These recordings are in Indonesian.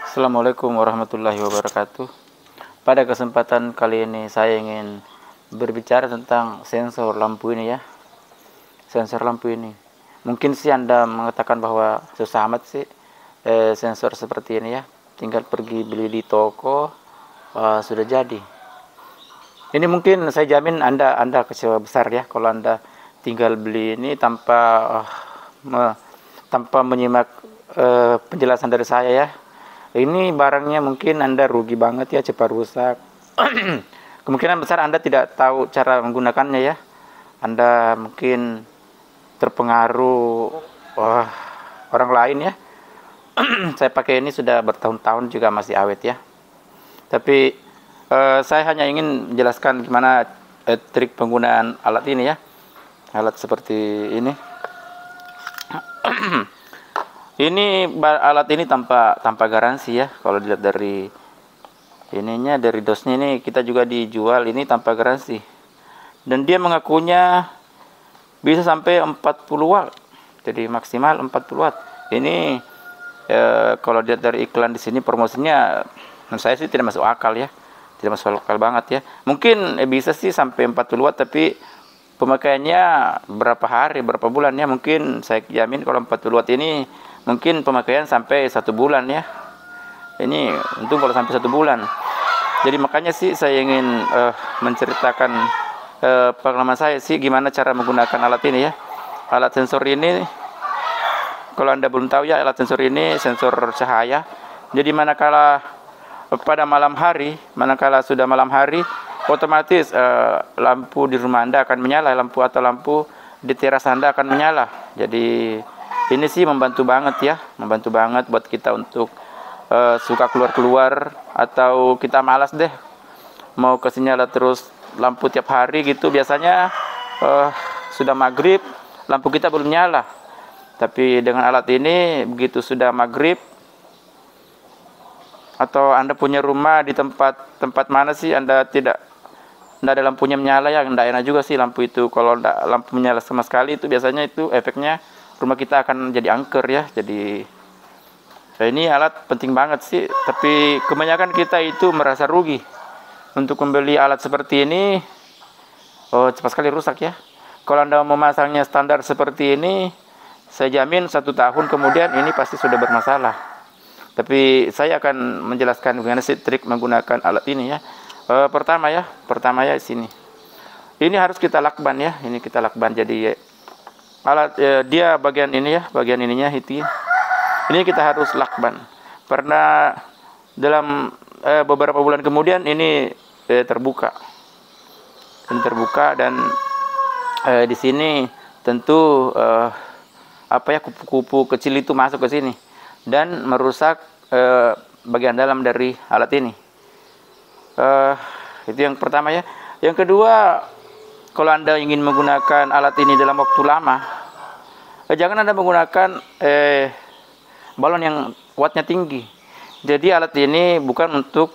Assalamualaikum warahmatullahi wabarakatuh. Pada kesempatan kali ini saya ingin berbicara tentang sensor lampu ini ya. Sensor lampu ini. Mungkin sih Anda mengatakan bahwa susah amat sih sensor seperti ini ya. Tinggal pergi beli di toko sudah jadi. Ini mungkin saya jamin Anda kecewa besar ya kalau Anda tinggal beli ini tanpa menyimak penjelasan dari saya ya. Ini barangnya mungkin Anda rugi banget ya, cepat rusak. Kemungkinan besar Anda tidak tahu cara menggunakannya ya. Anda mungkin terpengaruh orang lain ya. Saya pakai ini sudah bertahun-tahun juga masih awet ya. Tapi saya hanya ingin menjelaskan gimana trik penggunaan alat ini ya. Alat seperti ini. Ini alat ini tanpa garansi ya. Kalau dilihat dari ininya, dari dosnya ini, kita juga dijual ini tanpa garansi. Dan dia mengakunya bisa sampai 40 watt. Jadi maksimal 40 watt. Ini kalau dilihat dari iklan di sini, promosinya menurut saya sih tidak masuk akal ya. Tidak masuk akal banget ya. Mungkin bisa sih sampai 40 watt, tapi pemakaiannya berapa hari, berapa bulan ya. Mungkin saya jamin kalau 40 watt ini mungkin pemakaian sampai 1 bulan ya. Ini untung kalau sampai 1 bulan. Jadi makanya sih saya ingin menceritakan pengalaman saya sih gimana cara menggunakan alat ini ya. Alat sensor ini, kalau Anda belum tahu ya, alat sensor ini sensor cahaya. Jadi manakala sudah malam hari, otomatis lampu di rumah Anda akan menyala, lampu di teras Anda akan menyala. Jadi ini sih membantu banget ya, membantu banget buat kita untuk suka keluar-keluar atau kita malas deh mau kasih nyala terus lampu tiap hari gitu. Biasanya sudah maghrib lampu kita belum nyala. Tapi dengan alat ini begitu sudah maghrib atau Anda punya rumah di tempat mana sih Anda tidak ada lampunya menyala ya, tidak enak juga sih lampu itu. Kalau tidak lampu menyala sama sekali itu biasanya itu efeknya rumah kita akan jadi angker ya. Jadi ini alat penting banget sih, tapi kebanyakan kita itu merasa rugi untuk membeli alat seperti ini. Cepat sekali rusak ya. Kalau Anda memasangnya standar seperti ini, saya jamin 1 tahun kemudian ini pasti sudah bermasalah. Tapi saya akan menjelaskan bagaimana sih trik menggunakan alat ini ya. Pertama ya di sini. Ini harus kita lakban ya. Ini kita lakban, jadi alat dia bagian ini ya, bagian ininya itu. Ini kita harus lakban. Karena dalam beberapa bulan kemudian ini terbuka. Ini terbuka dan di sini tentu kupu-kupu kecil itu masuk ke sini dan merusak bagian dalam dari alat ini. Itu yang pertama ya. Yang kedua, kalau Anda ingin menggunakan alat ini dalam waktu lama, jangan Anda menggunakan balon yang wattnya tinggi. Jadi alat ini bukan untuk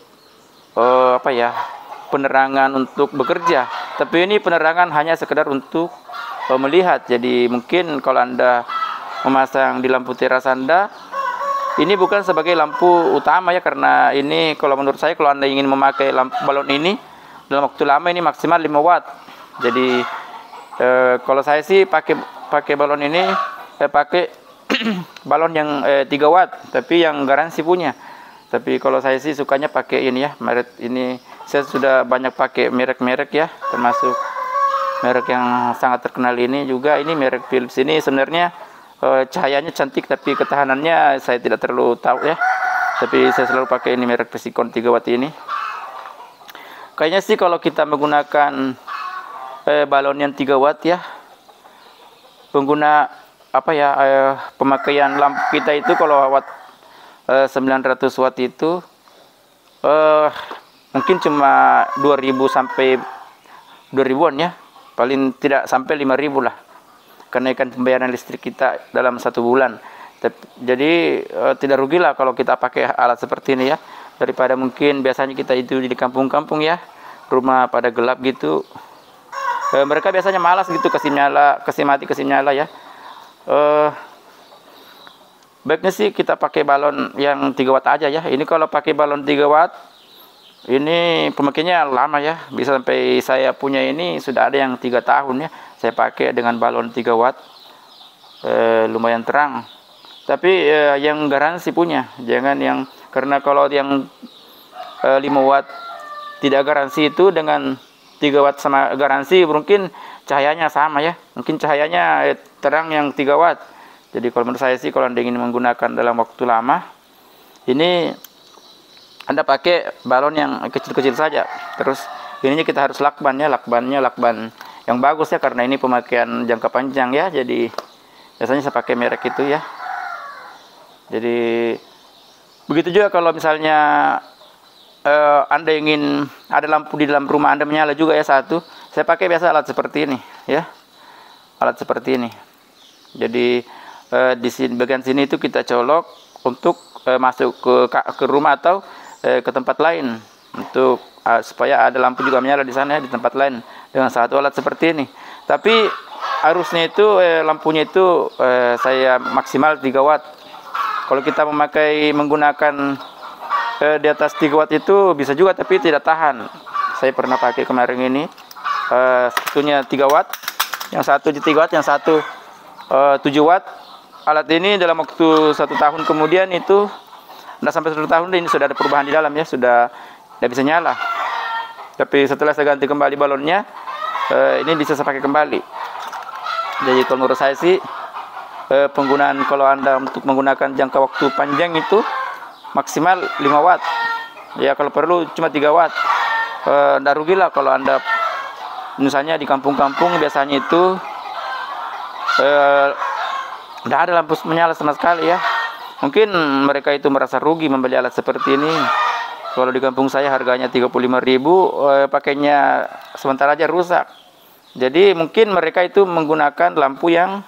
penerangan untuk bekerja, tapi ini penerangan hanya sekedar untuk melihat. Jadi mungkin kalau Anda memasang di lampu teras Anda, ini bukan sebagai lampu utama ya, karena ini kalau menurut saya kalau Anda ingin memakai balon ini dalam waktu lama ini maksimal 5 watt. Jadi kalau saya sih pakai balon ini pakai balon yang 3 watt, tapi yang garansi punya. Tapi kalau saya sih sukanya pakai ini ya, merek ini. Saya sudah banyak pakai merek-merek ya, termasuk merek yang sangat terkenal ini juga. Ini merek Philips ini sebenarnya cahayanya cantik, tapi ketahanannya saya tidak terlalu tahu ya. Tapi saya selalu pakai ini merek Precision 3 watt ini. Kayaknya sih kalau kita menggunakan balon yang 3 watt ya, pemakaian lampu kita itu kalau watt 900 watt itu mungkin cuma 2000 sampai 2000-an ya, paling tidak sampai 5000 lah kenaikan pembayaran listrik kita dalam 1 bulan. Jadi tidak rugi lah kalau kita pakai alat seperti ini ya, daripada mungkin biasanya kita itu di kampung-kampung ya, rumah pada gelap gitu. Mereka biasanya malas gitu kasih mati kasih nyala ya. baiknya sih kita pakai balon yang 3 watt aja ya. Ini kalau pakai balon 3 watt, ini pemakaiannya lama ya. Bisa sampai saya punya ini sudah ada yang 3 tahun ya. Saya pakai dengan balon 3 watt, lumayan terang. Tapi yang garansi punya, jangan yang, karena kalau yang 5 watt tidak garansi itu dengan 3 watt sama garansi, mungkin cahayanya sama ya. Mungkin cahayanya terang yang 3 watt. Jadi kalau menurut saya sih, kalau Anda ingin menggunakan dalam waktu lama, ini Anda pakai balon yang kecil-kecil saja. Terus ininya kita harus lakban ya, lakban yang bagus ya, karena ini pemakaian jangka panjang ya. Jadi biasanya saya pakai merek itu ya. Jadi begitu juga kalau misalnya Anda ingin ada lampu di dalam rumah Anda menyala juga ya satu. Saya pakai biasa alat seperti ini ya. Alat seperti ini. Jadi di sini, bagian sini itu kita colok untuk masuk ke rumah atau ke tempat lain, untuk supaya ada lampu juga menyala di sana ya, di tempat lain dengan satu alat seperti ini. Tapi arusnya itu lampunya itu saya maksimal 3 watt. Kalau kita menggunakan di atas 3 watt itu bisa juga, tapi tidak tahan. Saya pernah pakai kemarin ini, satunya 3 watt, yang satu di 3 watt, yang satu 7 watt. Alat ini dalam waktu 1 tahun kemudian itu, tidak sampai 1 tahun ini sudah ada perubahan di dalam ya, sudah tidak bisa nyala. Tapi setelah saya ganti kembali balonnya, ini bisa saya pakai kembali. Jadi kalau menurut saya sih, penggunaan kalau Anda untuk menggunakan jangka waktu panjang itu maksimal 5 watt. Ya kalau perlu cuma 3 watt. Tidak rugilah kalau Anda misalnya di kampung-kampung biasanya itu tidak ada lampu menyala sama sekali ya. Mungkin mereka itu merasa rugi membeli alat seperti ini. Kalau di kampung saya harganya 35.000, pakainya sementara aja rusak. Jadi mungkin mereka itu menggunakan lampu yang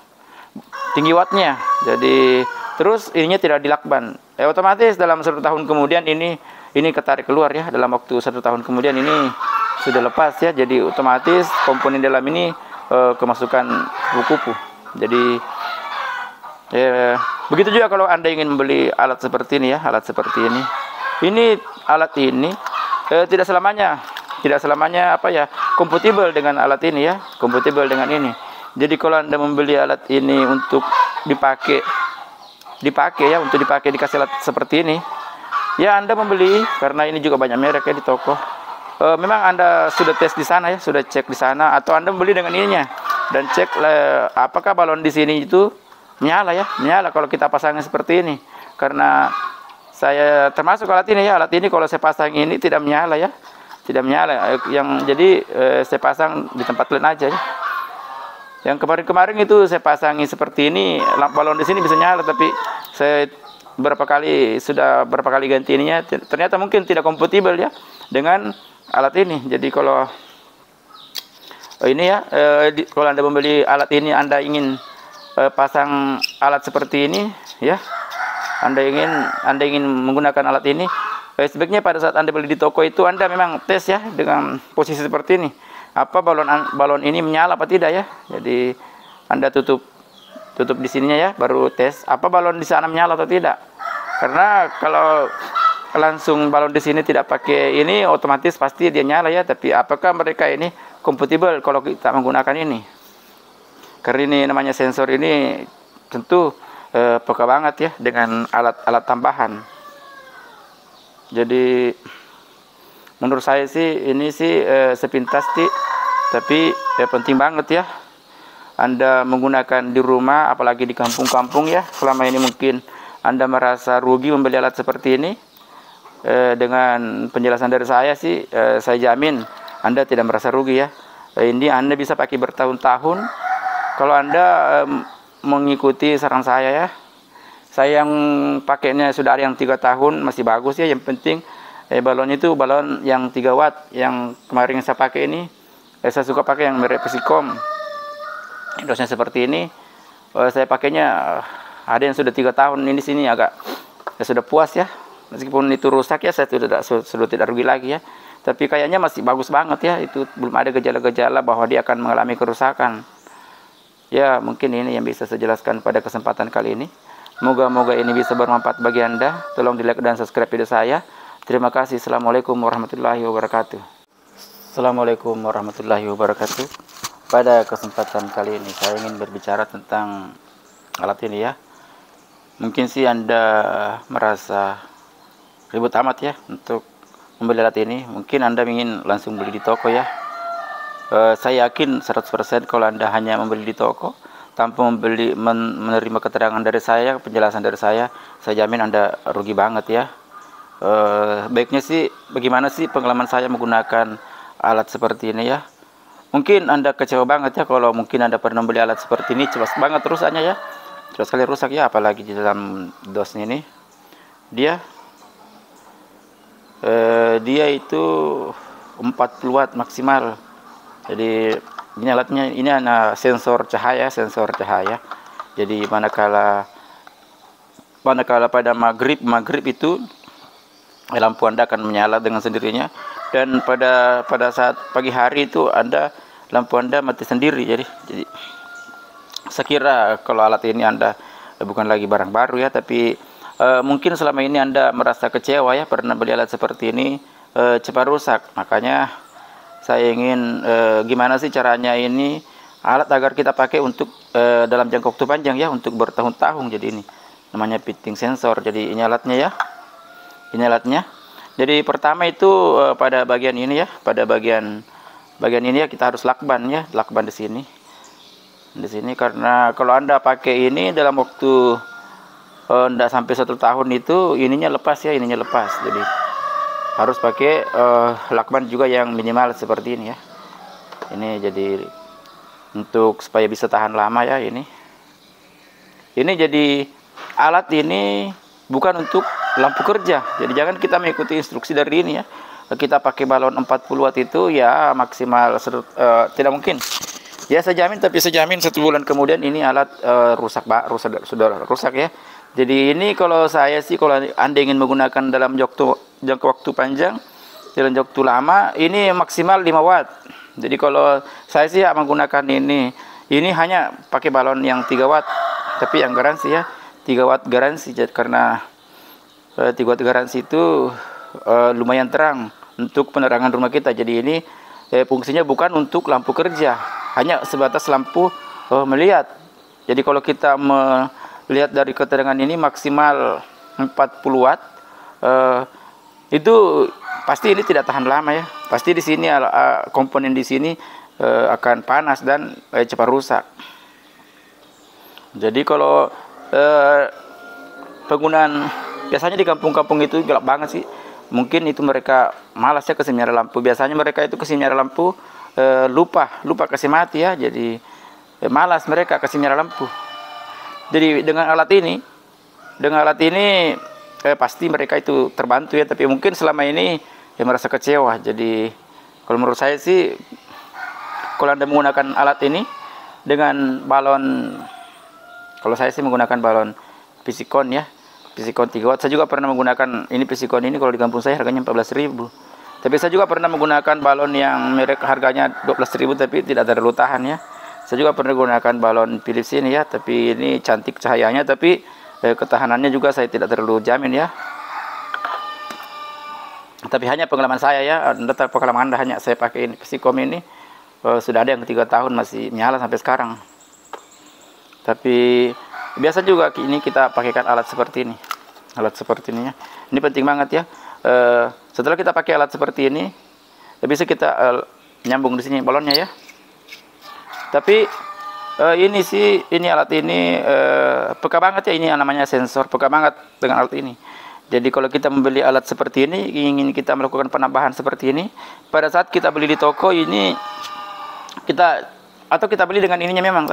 tinggi wattnya. Jadi terus ininya tidak dilakban. Otomatis dalam 1 tahun kemudian ini ketarik keluar ya. Dalam waktu 1 tahun kemudian ini sudah lepas ya. Jadi otomatis komponen dalam ini kemasukan kupu-kupu. Jadi begitu juga kalau Anda ingin membeli alat seperti ini ya, alat seperti ini. Alat ini tidak selamanya apa ya, kompatibel dengan alat ini ya, kompatibel dengan ini. Jadi kalau Anda membeli alat ini untuk dipakai ya, untuk dipakai dikasih alat seperti ini, ya Anda membeli, karena ini juga banyak merek ya di toko. Memang Anda sudah tes di sana ya, sudah cek di sana, atau Anda membeli dengan ininya dan cek apakah balon di sini itu menyala ya, menyala kalau kita pasangnya seperti ini. Karena saya termasuk alat ini ya, alat ini kalau saya pasang ini tidak menyala ya, tidak menyala. Jadi saya pasang di tempat lain aja ya. Yang kemarin itu saya pasangi seperti ini, balon di sini bisa nyala, tapi saya sudah berapa kali ganti ininya, ternyata mungkin tidak kompatibel ya dengan alat ini. Jadi kalau ini ya, kalau Anda membeli alat ini, Anda ingin pasang alat seperti ini ya, Anda ingin menggunakan alat ini, sebaiknya pada saat Anda beli di toko itu Anda memang tes ya dengan posisi seperti ini, apa balon ini menyala apa tidak ya. Jadi Anda tutup di sininya ya, baru tes apa balon di sana menyala atau tidak. Karena kalau langsung balon di sini tidak pakai ini, otomatis pasti dia nyala ya, tapi apakah mereka ini kompatibel kalau kita menggunakan ini. Karena ini namanya sensor ini tentu peka banget ya dengan alat-alat tambahan. Jadi menurut saya sih ini sih sepintas sih, tapi penting banget ya Anda menggunakan di rumah, apalagi di kampung-kampung ya. Selama ini mungkin Anda merasa rugi membeli alat seperti ini. Dengan penjelasan dari saya sih, saya jamin Anda tidak merasa rugi ya. Ini Anda bisa pakai bertahun-tahun kalau Anda mengikuti saran saya ya. Saya yang pakainya sudah ada yang 3 tahun, masih bagus ya. Yang penting balon itu balon yang 3 watt. Yang kemarin saya pakai ini, saya suka pakai yang merek Pesicom. Dosnya seperti ini. Saya pakainya ada yang sudah 3 tahun. Ini sini agak sudah puas ya. Meskipun itu rusak ya, saya sudah tidak rugi lagi ya. Tapi kayaknya masih bagus banget ya. Itu belum ada gejala-gejala bahwa dia akan mengalami kerusakan. Ya mungkin ini yang bisa saya jelaskan pada kesempatan kali ini. Moga-moga ini bisa bermanfaat bagi Anda. Tolong di like dan subscribe video saya. Terima kasih. Assalamualaikum warahmatullahi wabarakatuh. Assalamualaikum warahmatullahi wabarakatuh. Pada kesempatan kali ini saya ingin berbicara tentang alat ini ya. Mungkin sih Anda merasa ribut amat ya untuk membeli alat ini. Mungkin Anda ingin langsung beli di toko ya. Saya yakin 100% kalau Anda hanya membeli di toko tanpa menerima keterangan dari saya, penjelasan dari saya jamin Anda rugi banget ya. Baiknya sih bagaimana sih pengalaman saya menggunakan alat seperti ini ya. Mungkin Anda kecewa banget ya kalau mungkin Anda pernah membeli alat seperti ini, cepat banget rusannya ya. Cepat sekali rusak ya, apalagi di dalam dosnya ini. Dia itu 40 watt maksimal. Jadi ini alatnya, ini ada sensor cahaya. Jadi manakala pada maghrib itu lampu Anda akan menyala dengan sendirinya, dan pada saat pagi hari itu lampu Anda mati sendiri. Jadi saya kira kalau alat ini Anda bukan lagi barang baru ya, tapi mungkin selama ini Anda merasa kecewa ya, pernah beli alat seperti ini cepat rusak. Makanya saya ingin gimana sih caranya ini alat agar kita pakai untuk dalam jangka waktu panjang ya, untuk bertahun-tahun. Jadi ini namanya fitting sensor. Jadi ini alatnya ya. Ini alatnya. Jadi pertama itu pada bagian ini ya, pada bagian ini ya kita harus lakban ya, lakban di sini. Di sini karena kalau Anda pakai ini dalam waktu tidak sampai 1 tahun itu ininya lepas ya, ininya lepas. Jadi harus pakai lakban juga yang minimal seperti ini ya. Ini jadi untuk supaya bisa tahan lama ya ini. Ini jadi alat ini bukan untuk lampu kerja. Jadi jangan kita mengikuti instruksi dari ini ya. Kita pakai balon 40 watt itu ya maksimal tidak mungkin. Ya saya jamin, tapi saya jamin 1 bulan kemudian ini alat sudah rusak ya. Jadi ini kalau saya sih, kalau Anda ingin menggunakan dalam jangka waktu panjang, dalam jangka waktu lama, ini maksimal 5 watt. Jadi kalau saya sih menggunakan ini hanya pakai balon yang 3 watt, tapi yang garansi ya 3 watt garansi. Jadi karena 3 watt garansi itu lumayan terang untuk penerangan rumah kita. Jadi ini fungsinya bukan untuk lampu kerja, hanya sebatas lampu melihat. Jadi kalau kita melihat dari keterangan ini maksimal 40 watt, itu pasti ini tidak tahan lama ya. Pasti di sini komponen di sini akan panas dan cepat rusak. Jadi kalau penggunaan biasanya di kampung-kampung itu gelap banget sih. Mungkin itu mereka malas ya kasih nyala lampu. Biasanya mereka itu kasih nyala lampu lupa kasih mati ya. Jadi malas mereka kasih nyala lampu. Jadi dengan alat ini pasti mereka itu terbantu ya. Tapi mungkin selama ini merasa kecewa. Jadi kalau menurut saya sih, kalau Anda menggunakan alat ini dengan balon, kalau saya sih menggunakan balon Pisikon ya, Pisikon 3 watt. Saya juga pernah menggunakan ini Pisikon ini, kalau di kampung saya harganya 14.000. Tapi saya juga pernah menggunakan balon yang merek harganya 12.000 tapi tidak terlalu tahan ya. Saya juga pernah menggunakan balon Philips ini ya, tapi ini cantik cahayanya, tapi ketahanannya juga saya tidak terlalu jamin ya. Tapi hanya pengalaman saya ya, pengalaman Anda hanya saya pakai ini Pisikon ini sudah ada yang 3 tahun masih nyala sampai sekarang. Tapi biasa juga ini kita pakaikan alat seperti ini. Alat seperti ini ya. Ini penting banget ya. Setelah kita pakai alat seperti ini, bisa kita nyambung di sini balonnya ya. Tapi ini alat ini peka banget ya, ini namanya sensor, peka banget dengan alat ini. Jadi kalau kita membeli alat seperti ini, ingin kita melakukan penambahan seperti ini, pada saat kita beli di toko ini kita beli dengan ininya memang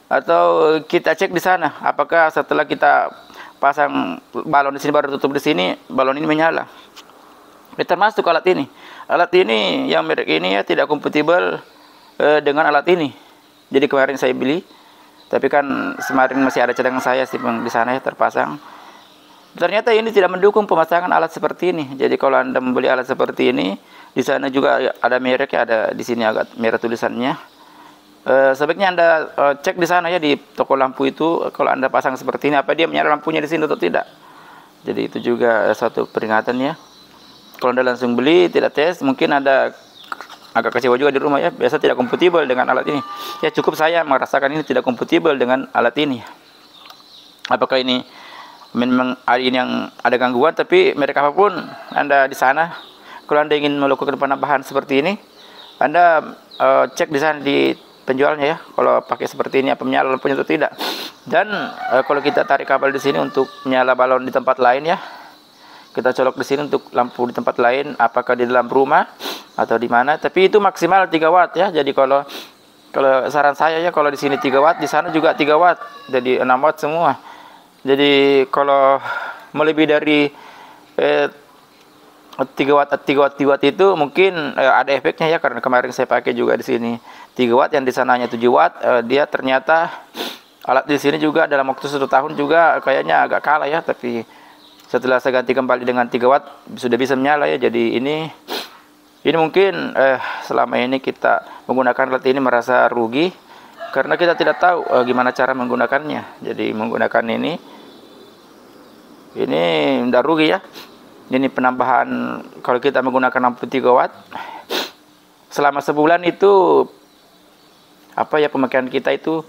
atau kita cek di sana apakah setelah kita pasang balon di sini baru tutup di sini balon ini menyala. Termasuk alat ini yang merek ini ya tidak kompatibel dengan alat ini. Jadi kemarin saya beli, tapi kan kemarin masih ada cadangan saya sih di sana ya terpasang. Ternyata ini tidak mendukung pemasangan alat seperti ini. Jadi kalau Anda membeli alat seperti ini, di sana juga ada mereknya, ada di sini agak merah tulisannya. Sebaiknya Anda cek di sana ya, di toko lampu itu, kalau Anda pasang seperti ini, apa dia menyala lampunya di sini atau tidak. Jadi itu juga satu peringatan ya. Kalau Anda langsung beli tidak tes, mungkin Anda agak kecewa juga di rumah ya, biasa tidak kompatibel dengan alat ini. Ya cukup saya merasakan ini tidak kompatibel dengan alat ini. Apakah ini memang ini yang ada gangguan, tapi merek apapun Anda di sana, kalau Anda ingin melakukan penambahan seperti ini, Anda cek di sana di penjualnya ya, kalau pakai seperti ini apa menyala lampunya atau tidak. Dan kalau kita tarik kabel di sini untuk menyala balon di tempat lain ya, kita colok di sini untuk lampu di tempat lain, apakah di dalam rumah atau di mana, tapi itu maksimal 3 watt ya. Jadi kalau saran saya ya, kalau di sini 3 watt, di sana juga 3 watt, jadi 6 watt semua. Jadi kalau melebihi dari 3 watt itu mungkin ada efeknya ya, karena kemarin saya pakai juga di sini 3 watt, yang di sananya 7 watt. Dia ternyata alat di sini juga dalam waktu 1 tahun juga kayaknya agak kalah ya, tapi setelah saya ganti kembali dengan 3 watt sudah bisa menyala ya. Jadi ini mungkin selama ini kita menggunakan alat ini merasa rugi karena kita tidak tahu gimana cara menggunakannya. Jadi menggunakan ini tidak rugi ya. Ini penambahan kalau kita menggunakan lampu 3 watt selama sebulan itu pemakaian kita itu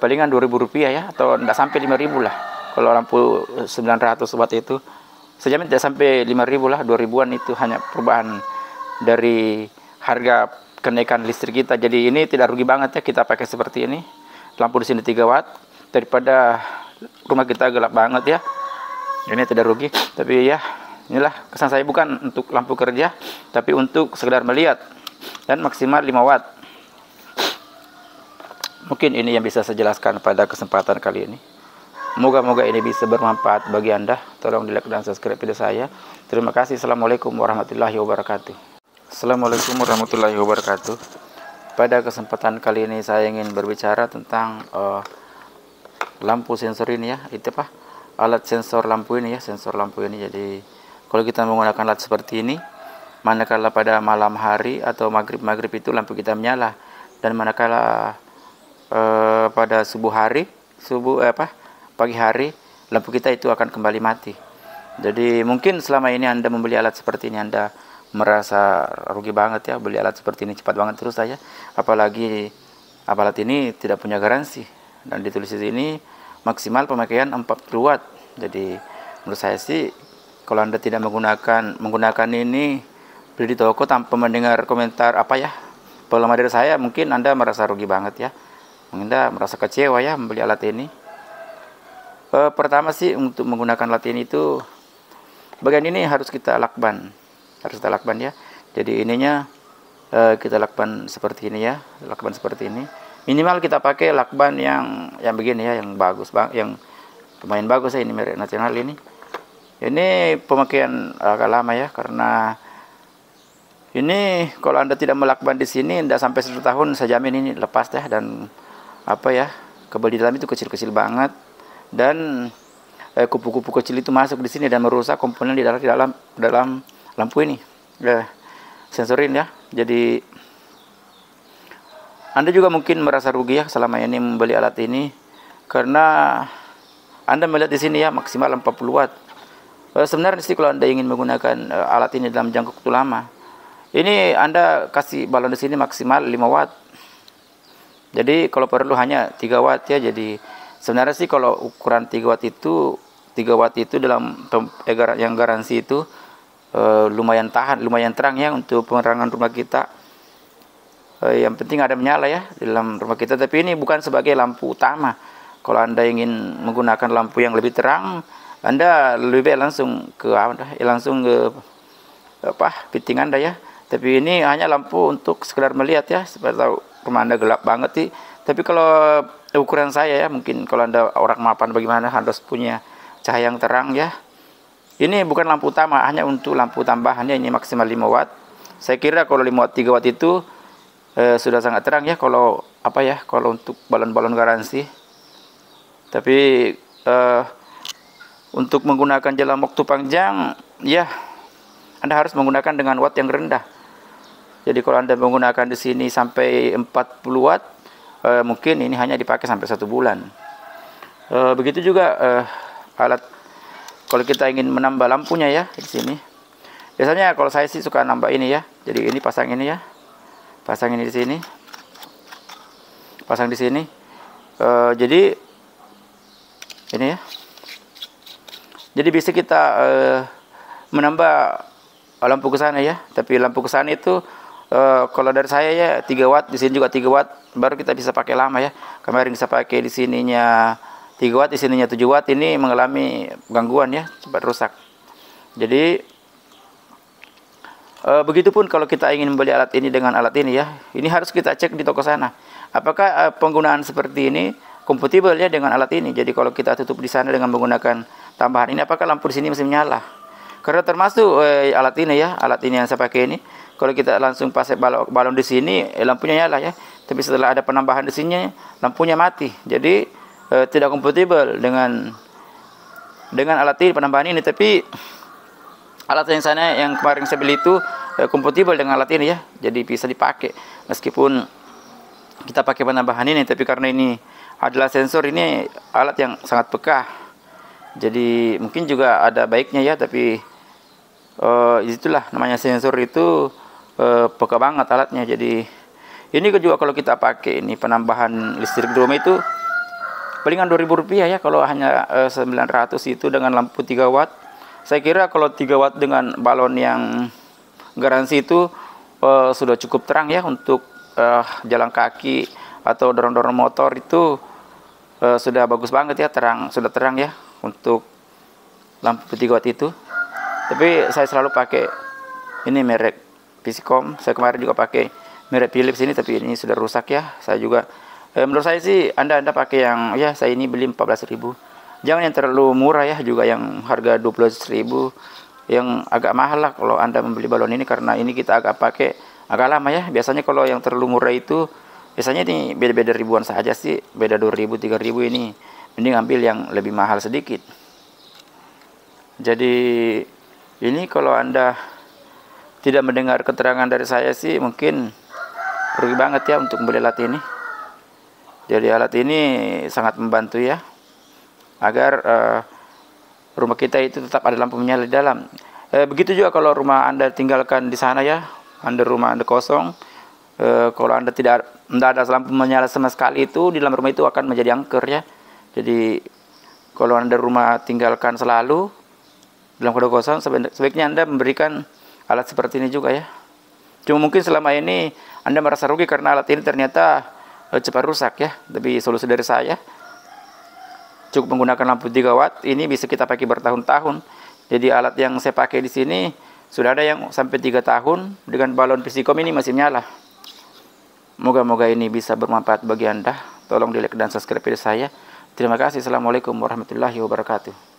palingan Rp2.000 ya, atau tidak sampai Rp5.000 lah. Kalau lampu 900 watt itu sejamin tidak sampai 5.000 lah, 2.000-an itu hanya perubahan dari harga kenaikan listrik kita. Jadi ini tidak rugi banget ya kita pakai seperti ini. Lampu di sini 3 watt daripada rumah kita gelap banget ya. Ini tidak rugi, tapi ya inilah kesan saya, bukan untuk lampu kerja tapi untuk sekedar melihat, dan maksimal 5 watt. Mungkin ini yang bisa saya jelaskan pada kesempatan kali ini. Moga-moga ini bisa bermanfaat bagi Anda. Tolong di like dan subscribe video saya. Terima kasih. Assalamualaikum warahmatullahi wabarakatuh. Assalamualaikum warahmatullahi wabarakatuh. Pada kesempatan kali ini saya ingin berbicara tentang lampu sensor ini ya. Itu alat sensor lampu ini ya, sensor lampu ini. Jadi kalau kita menggunakan alat seperti ini, manakala pada malam hari atau maghrib itu lampu kita menyala, dan manakala pada pagi hari lampu kita itu akan kembali mati. Jadi mungkin selama ini Anda membeli alat seperti ini Anda merasa rugi banget ya, beli alat seperti ini cepat banget terus saja, apalagi alat ini tidak punya garansi, dan ditulis di sini maksimal pemakaian 40 watt. Jadi menurut saya sih, kalau Anda tidak menggunakan ini, beli di toko tanpa mendengar komentar pengalaman dari saya, mungkin Anda merasa rugi banget ya. Anda merasa kecewa ya membeli alat ini. Pertama sih, untuk menggunakan alat ini itu bagian ini harus kita lakban, ya. Jadi ininya kita lakban seperti ini ya, lakban seperti ini. Minimal kita pakai lakban yang begini ya, yang bagus yang lumayan bagus ya, ini merek nasional ini. Ini pemakaian agak lama ya, karena ini kalau Anda tidak melakban di sini tidak sampai 1 tahun saya jamin ini lepas ya. Dan kabel di dalam itu kecil-kecil banget, dan kupu-kupu kecil itu masuk di sini dan merusak komponen di dalam lampu ini, sensorin ya. Jadi Anda juga mungkin merasa rugi ya selama ini membeli alat ini, karena Anda melihat di sini ya maksimal 40 watt. Sebenarnya sih kalau Anda ingin menggunakan alat ini dalam jangka waktu lama, ini Anda kasih balon di sini maksimal 5 watt. Jadi kalau perlu hanya 3 watt ya. Jadi sebenarnya sih kalau ukuran 3 watt itu dalam yang garansi itu lumayan tahan, lumayan terang ya untuk penerangan rumah kita. Yang penting ada menyala ya di dalam rumah kita, tapi ini bukan sebagai lampu utama. Kalau Anda ingin menggunakan lampu yang lebih terang, Anda lebih baik langsung ke fitting Anda ya. Tapi ini hanya lampu untuk sekedar melihat ya, supaya tahu rumah Anda gelap banget sih. Tapi kalau ukuran saya ya, mungkin kalau Anda orang mapan bagaimana harus punya cahaya yang terang ya. Ini bukan lampu utama, hanya untuk lampu tambahannya. Ini maksimal 5 watt. Saya kira kalau 5 watt 3 watt itu sudah sangat terang ya, kalau kalau untuk balon-balon garansi. Tapi untuk menggunakan dalam waktu panjang ya, Anda harus menggunakan dengan watt yang rendah. Jadi kalau Anda menggunakan di sini sampai 40 watt, mungkin ini hanya dipakai sampai 1 bulan. Begitu juga alat kalau kita ingin menambah lampunya ya di sini. Biasanya kalau saya sih suka nambah ini ya. Jadi ini pasang ini ya. Pasang ini di sini. Pasang di sini. Jadi ini ya. Jadi bisa kita menambah lampu ke sana ya. Tapi lampu ke sana itu kalau dari saya ya 3 watt, di sini juga 3 watt, baru kita bisa pakai lama ya. Kemarin bisa pakai di sininya 3 watt, di sininya 7 watt, ini mengalami gangguan ya, cepat rusak. Jadi begitupun kalau kita ingin membeli alat ini dengan alat ini ya, ini harus kita cek di toko sana. Apakah penggunaan seperti ini kompatibel ya dengan alat ini. Jadi kalau kita tutup di sana dengan menggunakan tambahan ini, apakah lampu di sini masih menyala? Karena termasuk alat ini ya, alat ini yang saya pakai ini, kalau kita langsung pasang balon di sini, lampunya nyala ya. Tapi setelah ada penambahan di sini, lampunya mati. Jadi tidak kompatibel dengan alat ini, penambahan ini. Tapi alat yang kemarin saya beli itu kompatibel dengan alat ini ya, jadi bisa dipakai meskipun kita pakai penambahan ini. Tapi karena ini adalah sensor, ini alat yang sangat peka, jadi mungkin juga ada baiknya ya. Tapi itulah namanya sensor itu, peka banget alatnya. Jadi ini juga kalau kita pakai ini penambahan listrik di rumah itu palingan Rp2.000 ya, kalau hanya 900 itu dengan lampu 3 watt. Saya kira kalau 3 watt dengan balon yang garansi itu sudah cukup terang ya untuk jalan kaki atau dorong-dorong motor itu sudah bagus banget ya, sudah terang ya untuk lampu 3 watt itu. Tapi saya selalu pakai ini merek Visicom. Saya kemarin juga pakai merek Philips ini, tapi ini sudah rusak ya. Saya juga menurut saya sih Anda pakai yang ya, saya ini beli 14.000. Jangan yang terlalu murah ya, juga yang harga 12.000, yang agak mahal lah kalau Anda membeli balon ini, karena ini kita agak pakai agak lama ya. Biasanya kalau yang terlalu murah itu biasanya ini beda-beda ribuan saja sih, beda 2.000, 3.000. Ini mending ambil yang lebih mahal sedikit. Jadi ini kalau Anda tidak mendengar keterangan dari saya sih mungkin rugi banget ya untuk membeli alat ini. Jadi alat ini sangat membantu ya, agar rumah kita itu tetap ada lampu menyala di dalam. Begitu juga kalau rumah Anda tinggalkan di sana ya, rumah Anda kosong, kalau Anda tidak ada lampu menyala sama sekali, itu di dalam rumah itu akan menjadi angker ya. Jadi kalau Anda rumah tinggalkan selalu dalam keadaan kosong, sebaiknya Anda memberikan alat seperti ini juga ya. Cuma mungkin selama ini Anda merasa rugi karena alat ini ternyata cepat rusak ya. Tapi solusi dari saya, cukup menggunakan lampu 3 watt, ini bisa kita pakai bertahun-tahun. Jadi alat yang saya pakai di sini sudah ada yang sampai 3 tahun dengan balon Visicom ini masih nyala. Moga-moga ini bisa bermanfaat bagi Anda. Tolong di like dan subscribe video saya. Terima kasih. Assalamualaikum warahmatullahi wabarakatuh.